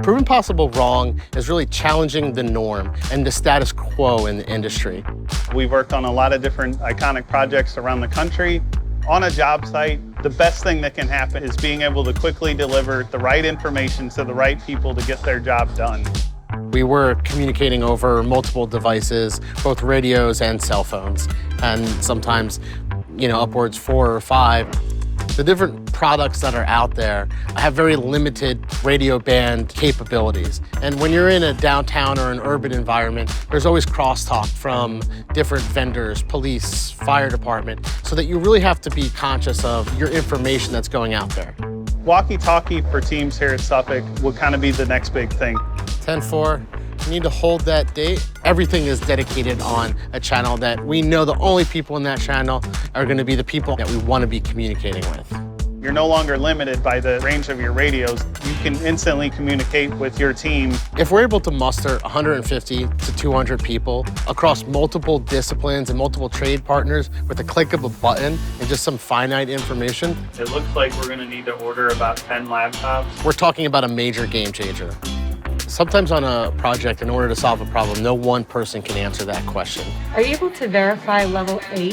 Proven Possible Wrong is really challenging the norm and the status quo in the industry. We've worked on a lot of different iconic projects around the country. On a job site, the best thing that can happen is being able to quickly deliver the right information to the right people to get their job done. We were communicating over multiple devices, both radios and cell phones, and sometimes, upwards 4 or 5. The different products that are out there have very limited radio band capabilities. And when you're in a downtown or an urban environment, there's always crosstalk from different vendors, police, fire department, so that you really have to be conscious of your information that's going out there. Walkie Talkie for teams here at Suffolk will kind of be the next big thing. 10-4. You need to hold that date. Everything is dedicated on a channel that we know the only people in that channel are going to be the people that we want to be communicating with. You're no longer limited by the range of your radios. You can instantly communicate with your team. If we're able to muster 150 to 200 people across multiple disciplines and multiple trade partners with a click of a button and just some finite information, it looks like we're going to need to order about 10 laptops. We're talking about a major game changer. Sometimes on a project, in order to solve a problem, no one person can answer that question. Are you able to verify level 8?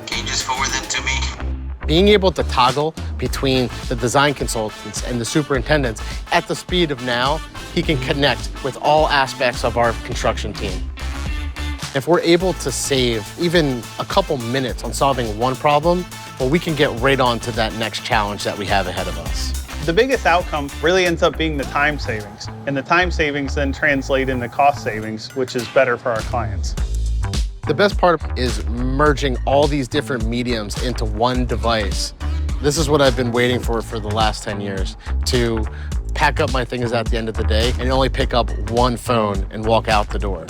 Can you just forward them to me? Being able to toggle between the design consultants and the superintendents at the speed of now, he can connect with all aspects of our construction team. If we're able to save even a couple minutes on solving one problem, well, we can get right on to that next challenge that we have ahead of us. The biggest outcome really ends up being the time savings, and the time savings then translate into cost savings, which is better for our clients. The best part is merging all these different mediums into one device. This is what I've been waiting for the last 10 years, to pack up my things at the end of the day and only pick up one phone and walk out the door.